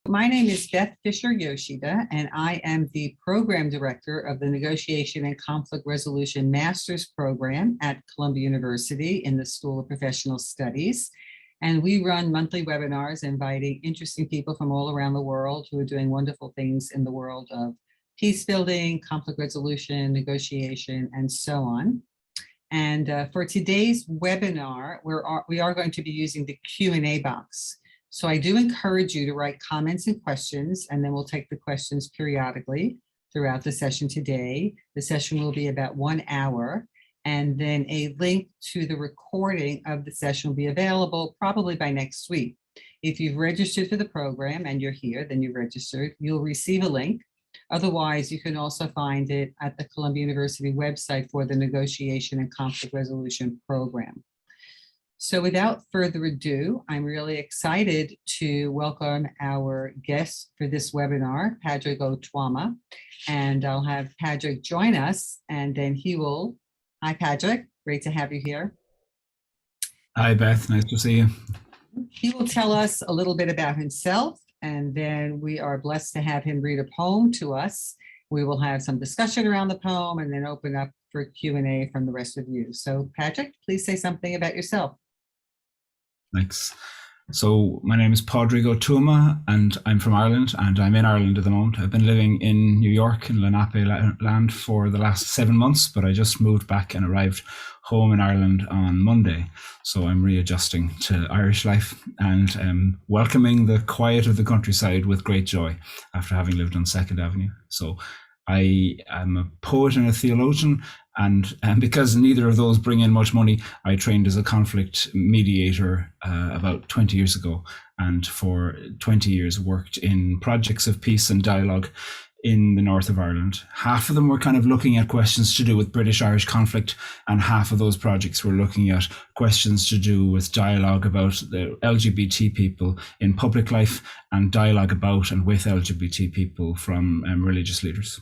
My name is Beth Fisher Yoshida, and I am the Program Director of the Negotiation and Conflict Resolution Master's Program at Columbia University in the School of Professional Studies. And we run monthly webinars inviting interesting people from all around the world who are doing wonderful things in the world of peace building, conflict resolution, negotiation, and so on. And for today's webinar, we are going to be using the Q&A box. So I do encourage you to write comments and questions, and then we'll take the questions periodically throughout the session today. The session will be about 1 hour, and then a link to the recording of the session will be available probably by next week. If you've registered for the program and you're here, then you've registered, you'll receive a link. Otherwise, you can also find it at the Columbia University website for the Negotiation and Conflict Resolution Program. So without further ado, I'm really excited to welcome our guest for this webinar, Pádraig Ó Tuama. And I'll have Pádraig join us, and then he will. Hi, Pádraig. Great to have you here. Hi, Beth. Nice to see you. He will tell us a little bit about himself, and then we are blessed to have him read a poem to us. We will have some discussion around the poem and then open up for Q&A from the rest of you. So Pádraig, please say something about yourself. Thanks. So my name is Pádraig Ó Tuama, and I'm from Ireland, and I'm in Ireland at the moment. I've been living in New York in Lenape land for the last 7 months, but I just moved back and arrived home in Ireland on Monday. So I'm readjusting to Irish life and welcoming the quiet of the countryside with great joy after having lived on 2nd Avenue. So I am a poet and a theologian, and because neither of those bring in much money, I trained as a conflict mediator about 20 years ago, and for 20 years worked in projects of peace and dialogue in the north of Ireland. Half of them were kind of looking at questions to do with British-Irish conflict, and half of those projects were looking at questions to do with dialogue about the LGBT people in public life and dialogue about and with LGBT people from religious leaders.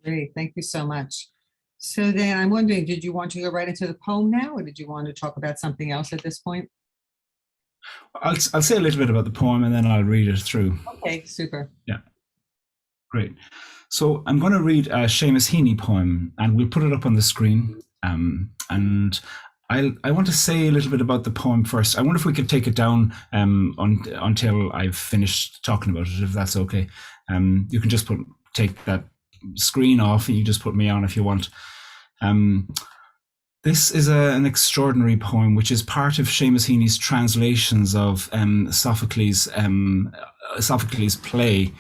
Great, thank you so much. So then I'm wondering, did you want to go right into the poem now, or did you want to talk about something else at this point? I'll say a little bit about the poem and then I'll read it through. Okay, super. Yeah, great. So I'm going to read a Seamus Heaney poem, and we'll put it up on the screen. And I want to say a little bit about the poem first. I wonder if we could take it down until I've finished talking about it, if that's okay. You can just take that screen off, and you just put me on if you want. This is an extraordinary poem, which is part of Seamus Heaney's translations of Sophocles' play.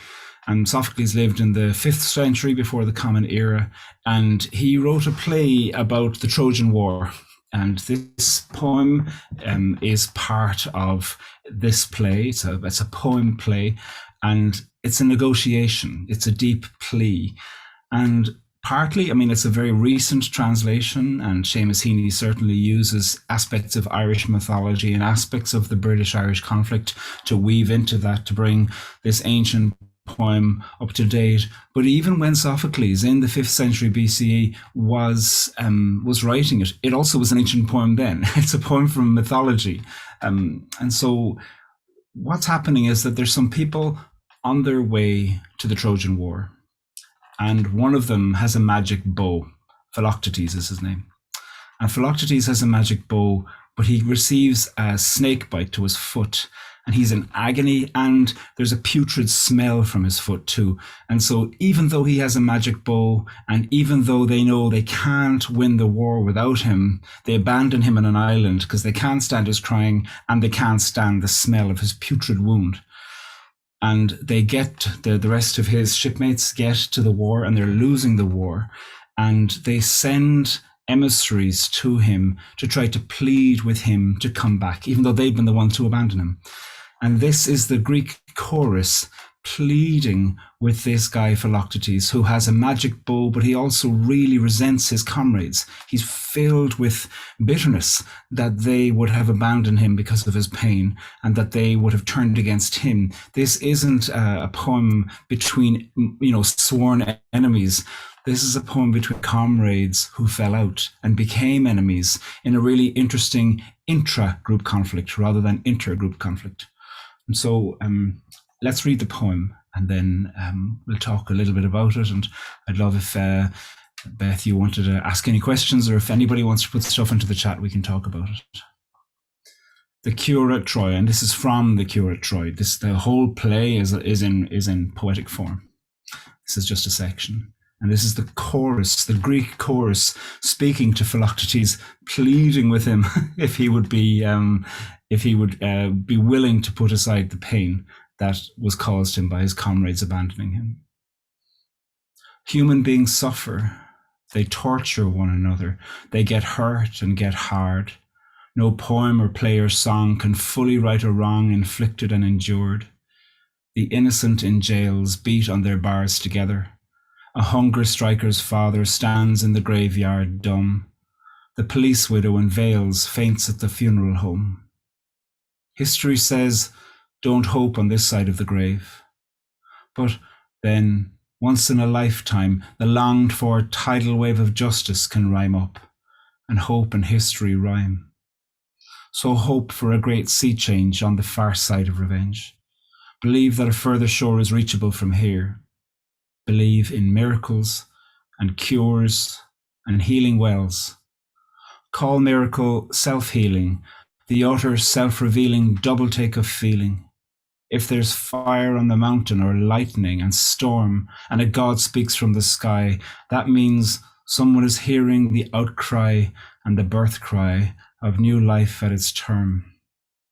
And Sophocles lived in the 5th century before the Common Era, and he wrote a play about the Trojan War. And this poem is part of this play. It's a poem play, and it's a negotiation. It's a deep plea. And partly, I mean, it's a very recent translation, and Seamus Heaney certainly uses aspects of Irish mythology and aspects of the British-Irish conflict to weave into that, to bring this ancient poem up to date. But even when Sophocles in the 5th century BCE was writing it, it also was an ancient poem then. It's a poem from mythology. And so what's happening is that there's some people on their way to the Trojan War, and one of them has a magic bow. Philoctetes is his name. And Philoctetes has a magic bow, but he receives a snake bite to his foot, and he's in agony, and there's a putrid smell from his foot too. And so even though he has a magic bow, and even though they know they can't win the war without him, they abandon him on an island because they can't stand his crying and they can't stand the smell of his putrid wound. And they get, the rest of his shipmates get to the war, and they're losing the war. And they send emissaries to him to try to plead with him to come back, even though they've been the ones to abandon him. And this is the Greek chorus pleading with this guy Philoctetes, who has a magic bow, but he also really resents his comrades. He's filled with bitterness that they would have abandoned him because of his pain, and that they would have turned against him. This isn't a poem between, sworn enemies. This is a poem between comrades who fell out and became enemies in a really interesting intra-group conflict rather than inter-group conflict. And so let's read the poem, and then we'll talk a little bit about it. And I'd love if Beth, you wanted to ask any questions, or if anybody wants to put stuff into the chat, we can talk about it. The Cure at Troy, and this is from The Cure at Troy. The whole play is in poetic form. This is just a section. And this is the chorus, the Greek chorus, speaking to Philoctetes, pleading with him if he would be willing to put aside the pain that was caused him by his comrades abandoning him. Human beings suffer. They torture one another. They get hurt and get hard. No poem or play or song can fully right a wrong inflicted and endured. The innocent in jails beat on their bars together. A hunger striker's father stands in the graveyard dumb. The police widow in veils faints at the funeral home. History says, don't hope on this side of the grave. But then, once in a lifetime, the longed for tidal wave of justice can rhyme up, and hope and history rhyme. So hope for a great sea change on the far side of revenge. Believe that a further shore is reachable from here. Believe in miracles and cures and healing wells. Call miracle self-healing, the utter self-revealing double take of feeling. If there's fire on the mountain or lightning and storm and a God speaks from the sky, that means someone is hearing the outcry and the birth cry of new life at its term.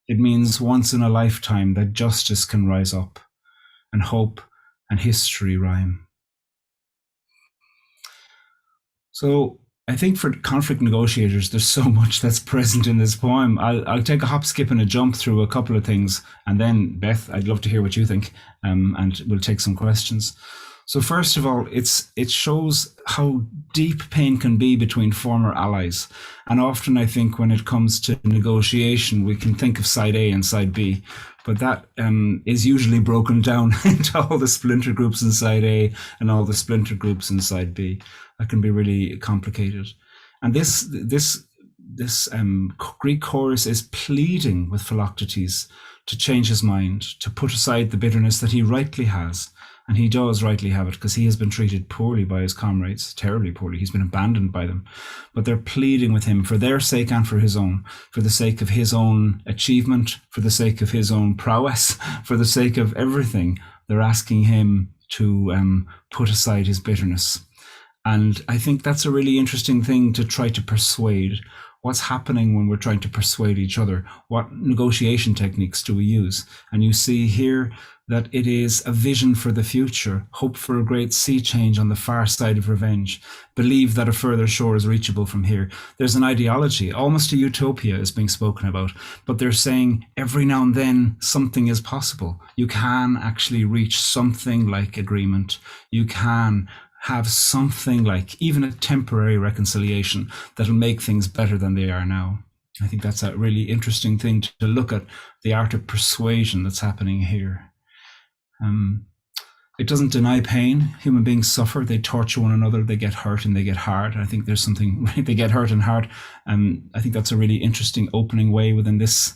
It means once in a lifetime that justice can rise up and hope and history rhyme. So I think for conflict negotiators, there's so much that's present in this poem. I'll take a hop, skip and a jump through a couple of things. And then Beth, I'd love to hear what you think, and we'll take some questions. So first of all, it shows how deep pain can be between former allies. And often I think when it comes to negotiation, we can think of side A and side B, but that is usually broken down into all the splinter groups in side A and all the splinter groups in side B. That can be really complicated. And this Greek chorus is pleading with Philoctetes to change his mind, to put aside the bitterness that he rightly has. And he does rightly have it, because he has been treated poorly by his comrades, terribly poorly. He's been abandoned by them. But they're pleading with him for their sake and for his own, for the sake of his own achievement, for the sake of his own prowess, for the sake of everything. They're asking him to put aside his bitterness. And I think that's a really interesting thing to try to persuade. What's happening when we're trying to persuade each other? What negotiation techniques do we use? And you see here that it is a vision for the future, hope for a great sea change on the far side of revenge, believe that a further shore is reachable from here. There's an ideology, almost a utopia is being spoken about, but they're saying every now and then something is possible. You can actually reach something like agreement. You can have something like even a temporary reconciliation that'll make things better than they are now. I think that's a really interesting thing to look at, the art of persuasion that's happening here. It doesn't deny pain. Human beings suffer, they torture one another, they get hurt and they get hard. I think there's something, they get hurt and hard. I think that's a really interesting opening way within this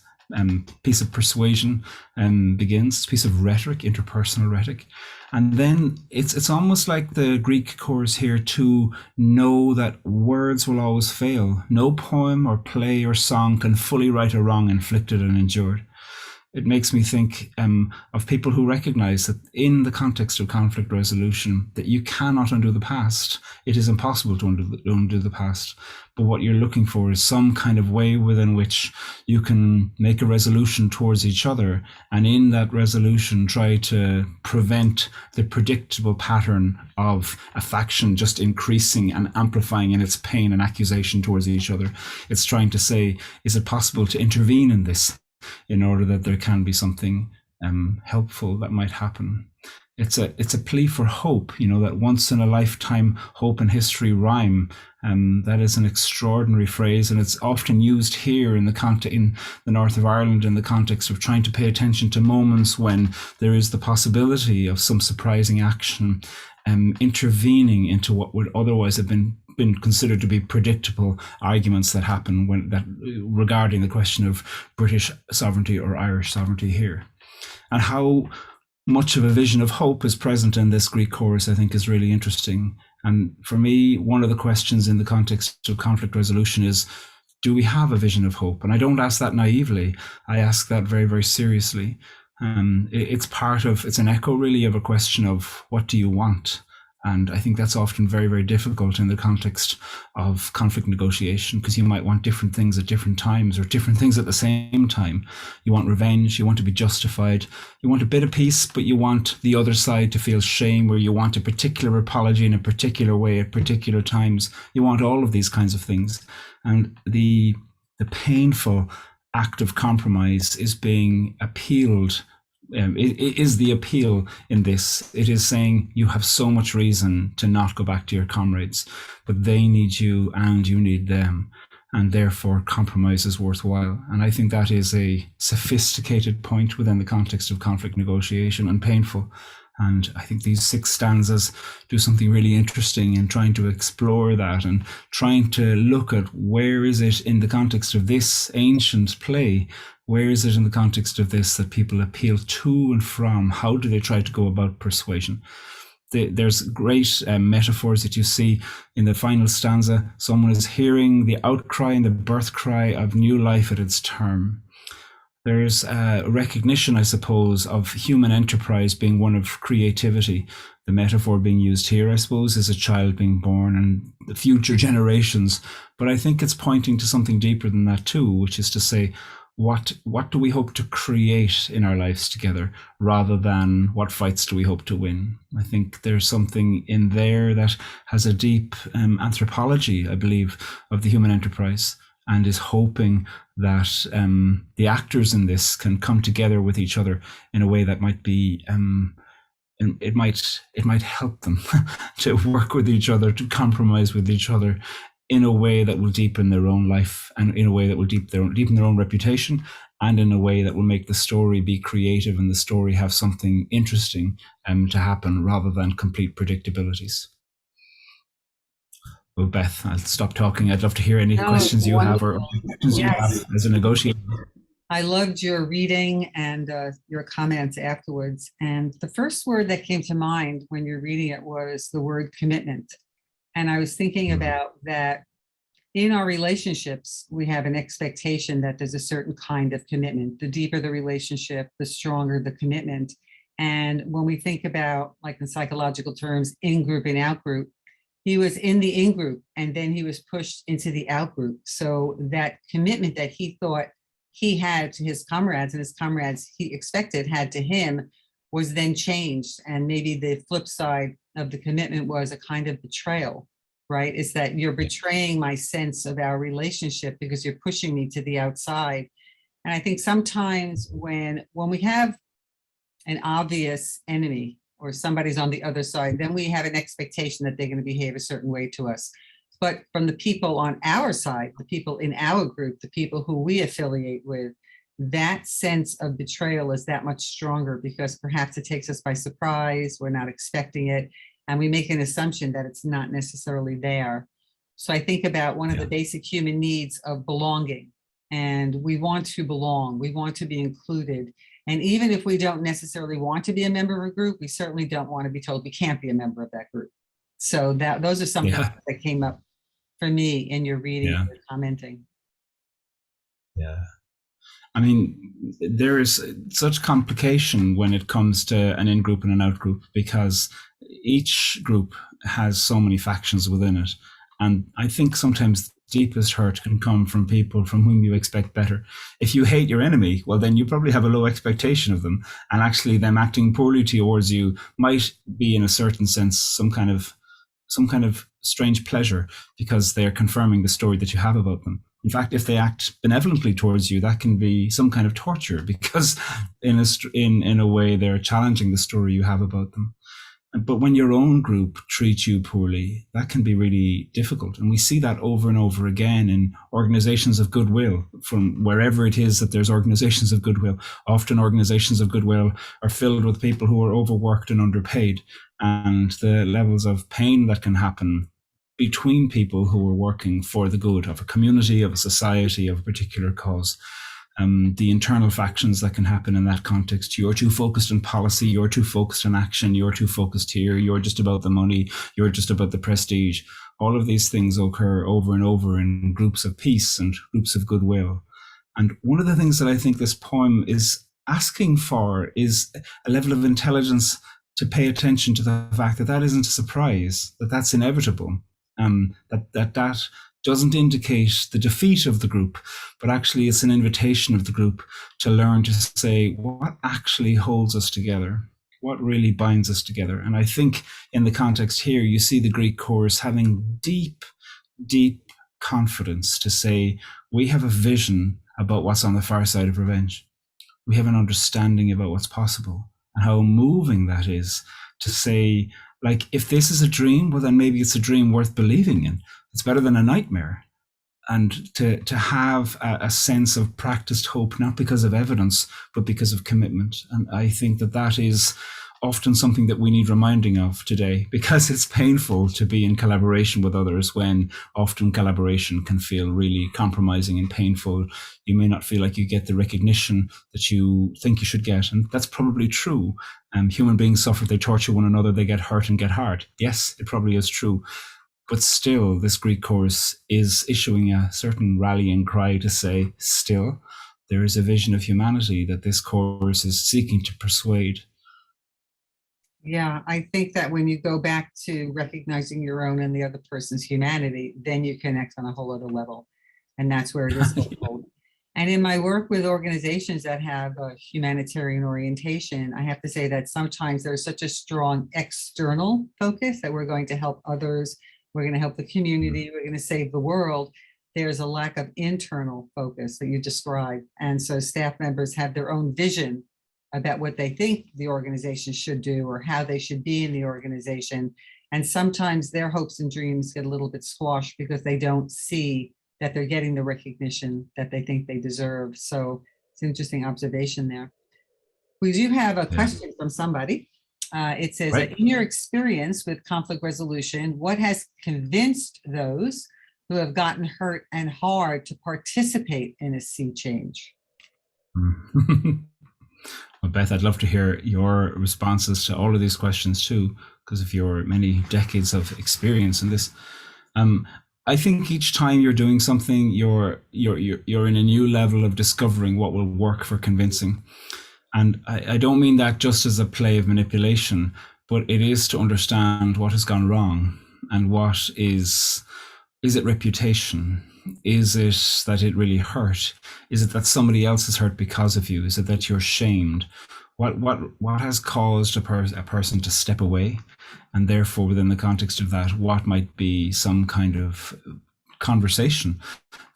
piece of persuasion begins, piece of rhetoric, interpersonal rhetoric. And then it's almost like the Greek chorus here to know that words will always fail. No poem or play or song can fully right a wrong inflicted and endured. It makes me think of people who recognize that in the context of conflict resolution, that you cannot undo the past. It is impossible to undo the past. But what you're looking for is some kind of way within which you can make a resolution towards each other. And in that resolution, try to prevent the predictable pattern of a faction just increasing and amplifying in its pain and accusation towards each other. It's trying to say, is it possible to intervene in this, in order that there can be something helpful that might happen. It's a plea for hope, you know, that once in a lifetime hope and history rhyme. That is an extraordinary phrase, and it's often used here in the north of Ireland in the context of trying to pay attention to moments when there is the possibility of some surprising action, intervening into what would otherwise have been considered to be predictable arguments that happen regarding the question of British sovereignty or Irish sovereignty here. And how much of a vision of hope is present in this Greek chorus, I think is really interesting. And for me, one of the questions in the context of conflict resolution is, do we have a vision of hope? And I don't ask that naively. I ask that very, very seriously. It's an echo really of a question of what do you want? And I think that's often very, very difficult in the context of conflict negotiation, because you might want different things at different times or different things at the same time. You want revenge, you want to be justified, you want a bit of peace, but you want the other side to feel shame, or you want a particular apology in a particular way at particular times. You want all of these kinds of things. And the painful act of compromise is being appealed. It is the appeal in this. It is saying you have so much reason to not go back to your comrades, but they need you and you need them, and therefore compromise is worthwhile. And I think that is a sophisticated point within the context of conflict negotiation, and painful. And I think these 6 stanzas do something really interesting in trying to explore that and trying to look at where is it in the context of this ancient play, where is it in the context of this that people appeal to and from? How do they try to go about persuasion? There's great metaphors that you see in the final stanza. Someone is hearing the outcry and the birth cry of new life at its term. There's a recognition, I suppose, of human enterprise being one of creativity. The metaphor being used here, I suppose, is a child being born and the future generations. But I think it's pointing to something deeper than that too, which is to say, what do we hope to create in our lives together, rather than what fights do we hope to win? I think there's something in there that has a deep anthropology, I believe, of the human enterprise, and is hoping that the actors in this can come together with each other in a way that might be, it might help them to work with each other, to compromise with each other in a way that will deepen their own life, and in a way that will deepen their own reputation, and in a way that will make the story be creative and the story have something interesting to happen, rather than complete predictabilities. Well, Beth, I'll stop talking. I'd love to hear any questions you have, or questions you have as a negotiator. I loved your reading and your comments afterwards. And the first word that came to mind when you're reading it was the word commitment. And I was thinking about that in our relationships, we have an expectation that there's a certain kind of commitment. The deeper the relationship, the stronger the commitment. And when we think about, like in psychological terms, in-group and out-group, he was in the in-group and then he was pushed into the out-group. So that commitment that he thought he had to his comrades, and his comrades he expected had to him, was then changed. And maybe the flip side of the commitment was a kind of betrayal, right? Is that you're betraying my sense of our relationship because you're pushing me to the outside. And I think sometimes when we have an obvious enemy or somebody's on the other side, then we have an expectation that they're going to behave a certain way to us. But from the people on our side, the people in our group, the people who we affiliate with, that sense of betrayal is that much stronger, because perhaps it takes us by surprise, we're not expecting it, and we make an assumption that it's not necessarily there. So I think about one of the basic human needs of belonging, and we want to belong, we want to be included. And even if we don't necessarily want to be a member of a group, we certainly don't want to be told we can't be a member of that group. So those are some things that came up for me in your reading and your commenting. Yeah. I mean, there is such complication when it comes to an in-group and an out-group, because each group has so many factions within it. And I think sometimes the deepest hurt can come from people from whom you expect better. If you hate your enemy, well, then you probably have a low expectation of them. And actually them acting poorly towards you might be, in a certain sense, some kind of strange pleasure, because they're confirming the story that you have about them. In fact, if they act benevolently towards you, that can be some kind of torture, because in a way they're challenging the story you have about them. But when your own group treats you poorly, that can be really difficult. And we see that over and over again in organizations of goodwill, from wherever it is that there's organizations of goodwill. Often organizations of goodwill are filled with people who are overworked and underpaid, and the levels of pain that can happen between people who are working for the good of a community, of a society, of a particular cause. the internal factions that can happen in that context. You're too focused on policy, you're too focused on action, you're too focused here, you're just about the money, you're just about the prestige. All of these things occur over and over in groups of peace and groups of goodwill. And one of the things that I think this poem is asking for is a level of intelligence to pay attention to the fact that that isn't a surprise, that that's inevitable, that doesn't indicate the defeat of the group, but actually it's an invitation of the group to learn to say what actually holds us together, what really binds us together. And I think in the context here, you see the Greek chorus having deep, deep confidence to say, we have a vision about what's on the far side of revenge. We have an understanding about what's possible and how moving that is to say, like, if this is a dream, well, then maybe it's a dream worth believing in. It's better than a nightmare. And to have a sense of practiced hope, not because of evidence, but because of commitment. And I think that that is often something that we need reminding of today, because it's painful to be in collaboration with others when often collaboration can feel really compromising and painful. You may not feel like you get the recognition that you think you should get. And that's probably true. Human beings suffer, they torture one another, they get hurt and get hard. Yes, it probably is true. But still, this Greek chorus is issuing a certain rallying cry to say, still, there is a vision of humanity that this chorus is seeking to persuade. Yeah, I think that when you go back to recognizing your own and the other person's humanity, then you connect on a whole other level. And that's where it is hopeful. And in my work with organizations that have a humanitarian orientation, I have to say that sometimes there's such a strong external focus that we're going to help others, we're going to help the community, we're going to save the world. There's a lack of internal focus that you described. And so staff members have their own vision about what they think the organization should do or how they should be in the organization. And sometimes their hopes and dreams get a little bit squashed because they don't see that they're getting the recognition that they think they deserve. So it's an interesting observation there. We do have a question from somebody. It says, that in your experience with conflict resolution, what has convinced those who have gotten hurt and hard to participate in a sea change? Well, Beth, I'd love to hear your responses to all of these questions too, because of your many decades of experience in this. I think each time you're doing something, you're in a new level of discovering what will work for convincing. And I don't mean that just as a play of manipulation, but it is to understand what has gone wrong and what is it reputation? Is it that it really hurt? Is it that somebody else is hurt because of you? Is it that you're shamed? What has caused a person to step away? And therefore, within the context of that, what might be some kind of conversation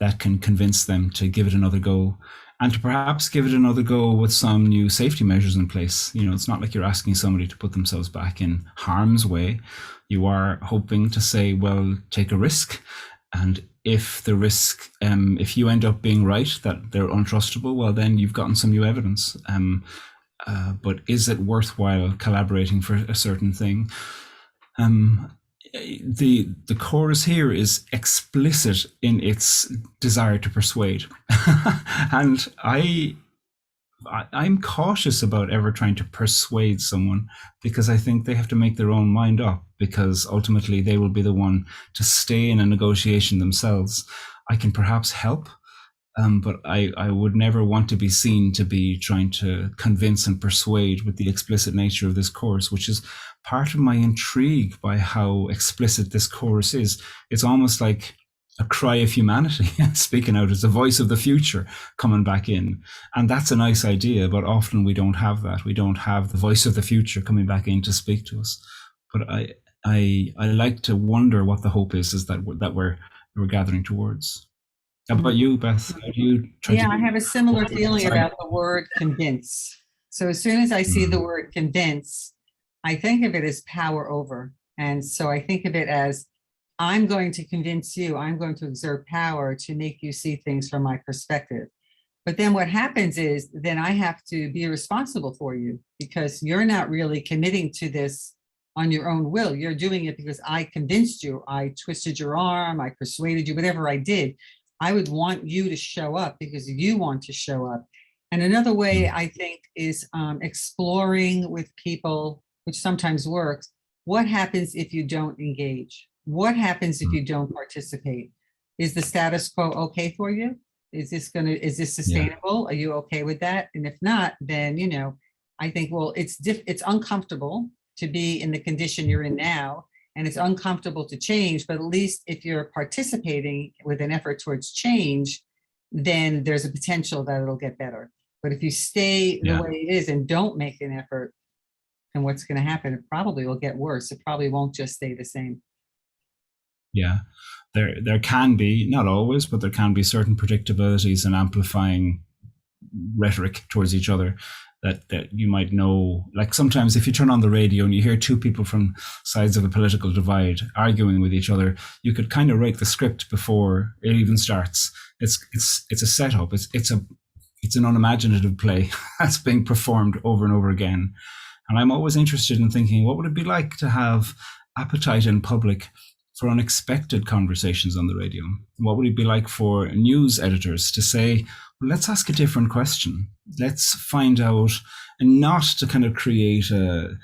that can convince them to give it another go, and to perhaps give it another go with some new safety measures in place. You know, it's not like you're asking somebody to put themselves back in harm's way. You are hoping to say, well, take a risk. And if the risk, if you end up being right, that they're untrustable, well, then you've gotten some new evidence. But is it worthwhile collaborating for a certain thing? The chorus here is explicit in its desire to persuade. And I'm cautious about ever trying to persuade someone, because I think they have to make their own mind up, because ultimately they will be the one to stay in a negotiation themselves. I can perhaps help, but I would never want to be seen to be trying to convince and persuade with the explicit nature of this chorus, which is part of my intrigue by how explicit this chorus is. It's almost like a cry of humanity speaking out. It's a voice of the future coming back in. And that's a nice idea, but often we don't have that. We don't have the voice of the future coming back in to speak to us. But I like to wonder what the hope is that we're gathering towards. How about you, Beth? How do you try I have a similar feeling about the word convince. So as soon as I see the word convince, I think of it as power over. And so I think of it as, I'm going to convince you, I'm going to exert power to make you see things from my perspective. But then what happens is, then I have to be responsible for you, because you're not really committing to this on your own will. You're doing it because I convinced you, I twisted your arm, I persuaded you, whatever I did. I would want you to show up because you want to show up. And another way I think is exploring with people, which sometimes works. What happens if you don't engage? What happens if you don't participate? Is the status quo okay for you? Is this sustainable? Are you okay with that? And if not, then, you know, I think, well, it's uncomfortable to be in the condition you're in now, and it's uncomfortable to change, but at least if you're participating with an effort towards change, then there's a potential that it'll get better. But if you stay the way it is and don't make an effort, then what's going to happen? It probably will get worse. It probably won't just stay the same. Yeah, there can be, not always, but there can be certain predictabilities in amplifying rhetoric towards each other that you might know. Like sometimes if you turn on the radio and you hear two people from sides of a political divide arguing with each other, you could kind of write the script before it even starts. It's a setup. It's an unimaginative play that's being performed over and over again. And I'm always interested in thinking, what would it be like to have appetite in public for unexpected conversations on the radio? What would it be like for news editors to say, well, let's ask a different question. Let's find out, and not to kind of create a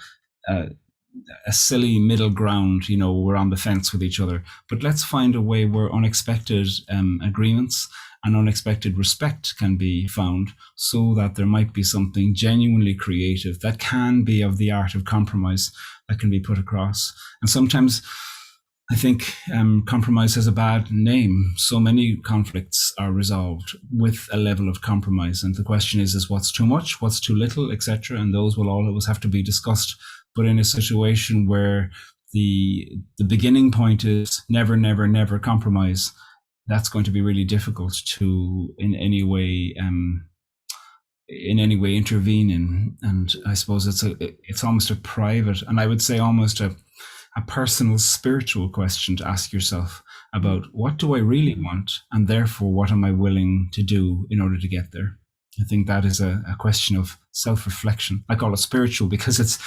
silly middle ground, you know, we're on the fence with each other, but let's find a way where unexpected agreements and unexpected respect can be found, so that there might be something genuinely creative that can be of the art of compromise that can be put across. And sometimes I think compromise has a bad name. So many conflicts are resolved with a level of compromise. And the question is what's too much, what's too little, etc. And those will always have to be discussed. But in a situation where the beginning point is never, never, never compromise, that's going to be really difficult to in any way intervene in. And I suppose it's almost a private, and I would say almost a personal spiritual question to ask yourself about, what do I really want? And therefore, what am I willing to do in order to get there? I think that is a question of self-reflection. I call it spiritual because it's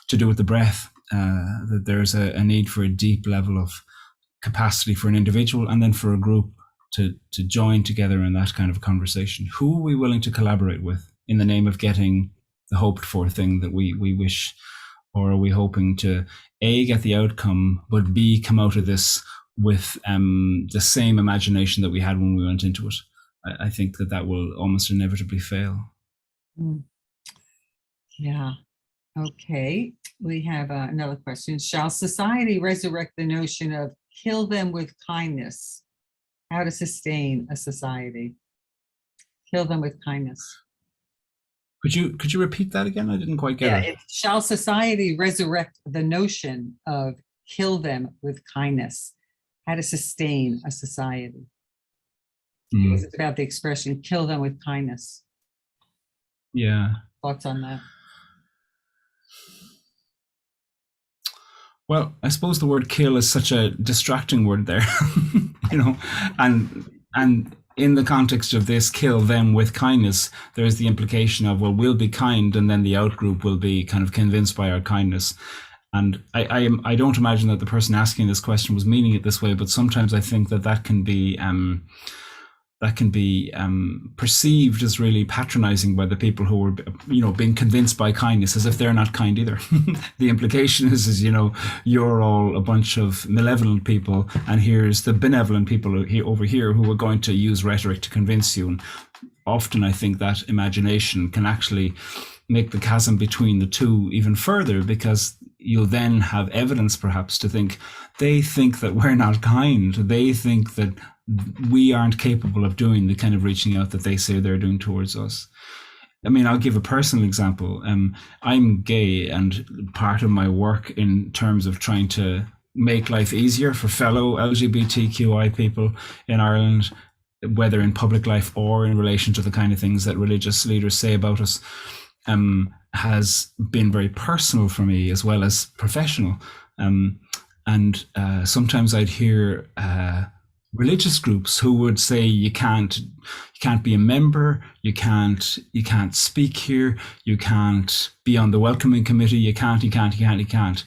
to do with the breath, that there's a need for a deep level of capacity for an individual and then for a group to join together in that kind of conversation. Who are we willing to collaborate with in the name of getting the hoped for thing that we wish? Or are we hoping to A, get the outcome, but B, come out of this with the same imagination that we had when we went into it? I think that will almost inevitably fail. Yeah. Okay. We have another question. Shall society resurrect the notion of kill them with kindness? How to sustain a society? Kill them with kindness. Could you repeat that again? I didn't quite get it. Shall society resurrect the notion of kill them with kindness? How to sustain a society? Because it's about the expression kill them with kindness. Yeah. Thoughts on that? Well, I suppose the word kill is such a distracting word there, you know, and in the context of this kill them with kindness, there's the implication of, well, we'll be kind and then the outgroup will be kind of convinced by our kindness. And I don't imagine that the person asking this question was meaning it this way, but sometimes I think that can be perceived as really patronizing by the people who are, you know, being convinced by kindness, as if they're not kind either. The implication is, you know, you're all a bunch of malevolent people, and here's the benevolent people over here who are going to use rhetoric to convince you. And often I think that imagination can actually make the chasm between the two even further, because you'll then have evidence perhaps to think, they think that we're not kind. They think that we aren't capable of doing the kind of reaching out that they say they're doing towards us. I mean, I'll give a personal example. I'm gay, and part of my work in terms of trying to make life easier for fellow LGBTQI people in Ireland, whether in public life or in relation to the kind of things that religious leaders say about us, has been very personal for me as well as professional. And sometimes I'd hear religious groups who would say you can't be a member, you can't speak here, you can't be on the welcoming committee, you can't.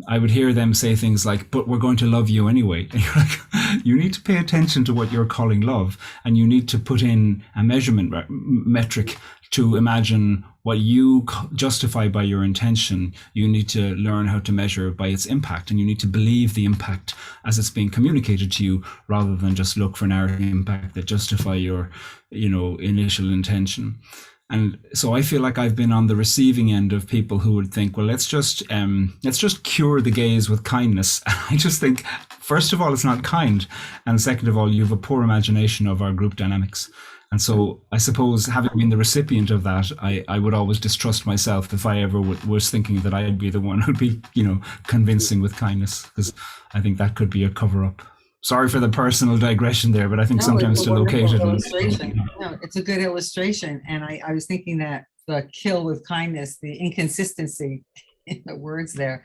I would hear them say things like, but we're going to love you anyway. And you're like, you need to pay attention to what you're calling love, and you need to put in a measurement metric to imagine what you justify by your intention. You need to learn how to measure by its impact, and you need to believe the impact as it's being communicated to you, rather than just look for narrative impact that justify your, initial intention. And so I feel like I've been on the receiving end of people who would think, well, let's just cure the gays with kindness. I just think, first of all, it's not kind, and second of all, you have a poor imagination of our group dynamics. And so I suppose, having been the recipient of that, I would always distrust myself if I ever was thinking that I'd be the one who'd be, convincing with kindness, because I think that could be a cover-up. Sorry for the personal digression there, but I think sometimes to locate it. No, it's a good illustration. And I was thinking that the kill with kindness, the inconsistency in the words there,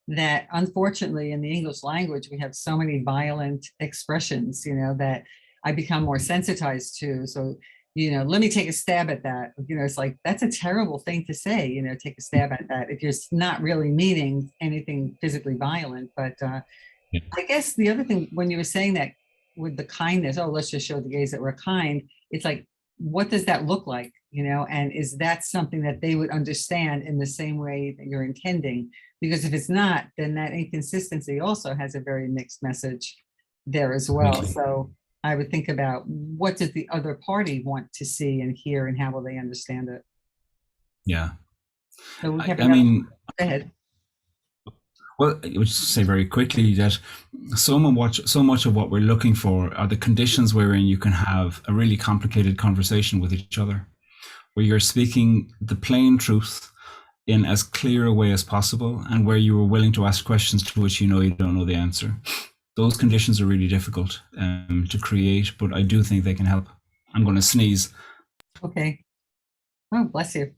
that unfortunately in the English language, we have so many violent expressions, that I become more sensitized to. So, let me take a stab at that. It's like, that's a terrible thing to say, take a stab at that if you're not really meaning anything physically violent. But I guess the other thing, when you were saying that with the kindness, let's just show the gays that we're kind, it's like, what does that look like? And is that something that they would understand in the same way that you're intending? Because if it's not, then that inconsistency also has a very mixed message there as well. So I would think about, what does the other party want to see and hear, and how will they understand it? Yeah. So we have I mean, go ahead. Well, I would say very quickly that so much of what we're looking for are the conditions wherein you can have a really complicated conversation with each other, where you're speaking the plain truth in as clear a way as possible, and where you are willing to ask questions to which you don't know the answer. Those conditions are really difficult to create, but I do think they can help. I'm going to sneeze. Okay. Oh, bless you.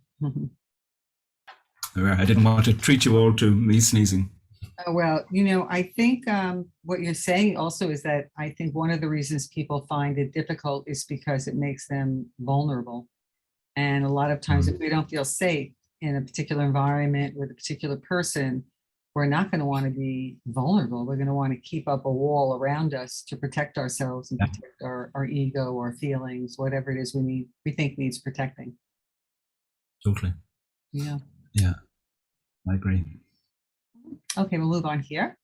I didn't want to treat you all to me sneezing. Well, I think what you're saying also is that I think one of the reasons people find it difficult is because it makes them vulnerable. And a lot of times, if we don't feel safe in a particular environment with a particular person, we're not going to want to be vulnerable. We're going to want to keep up a wall around us to protect ourselves and protect our ego or feelings, whatever it is we think needs protecting. Totally. Yeah. Yeah, I agree. Okay, we'll move on here.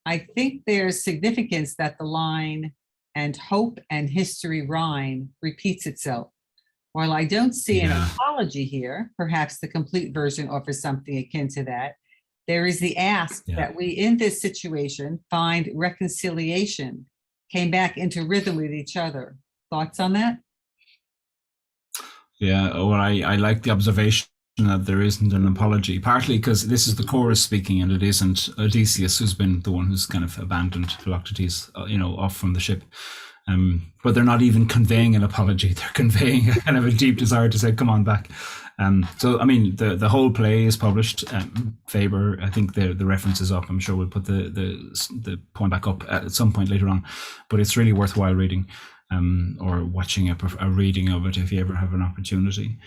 I think there's significance that the line, "and hope and history rhyme," repeats itself. While I don't see an apology here, perhaps the complete version offers something akin to that. There is the ask that we, in this situation, find reconciliation, came back into rhythm with each other. Thoughts on that? Yeah, well, I like the observation that there isn't an apology, partly because this is the chorus speaking, and it isn't Odysseus who's been the one who's kind of abandoned Philoctetes, off from the ship. But they're not even conveying an apology. They're conveying a kind of a deep desire to say, come on back. So, I mean, the whole play is published. Faber, I think the reference is up. I'm sure we'll put the point back up at some point later on. But it's really worthwhile reading, or watching a reading of it if you ever have an opportunity.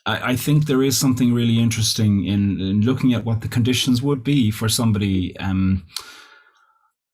I think there is something really interesting in looking at what the conditions would be for somebody.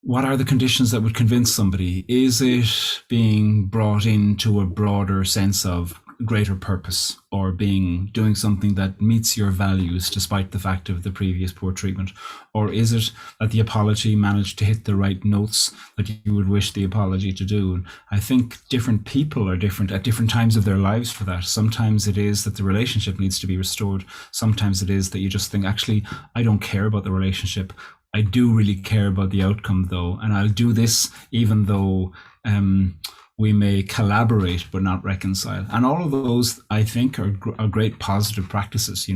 What are the conditions that would convince somebody? Is it being brought into a broader sense of greater purpose, or doing something that meets your values despite the fact of the previous poor treatment? Or is it that the apology managed to hit the right notes that you would wish the apology to do? And I think different people are different at different times of their lives for that. Sometimes it is that the relationship needs to be restored. Sometimes it is that you just think, actually, I don't care about the relationship. I do really care about the outcome though, and I'll do this even though we may collaborate but not reconcile. And all of those, I think, are great positive practices,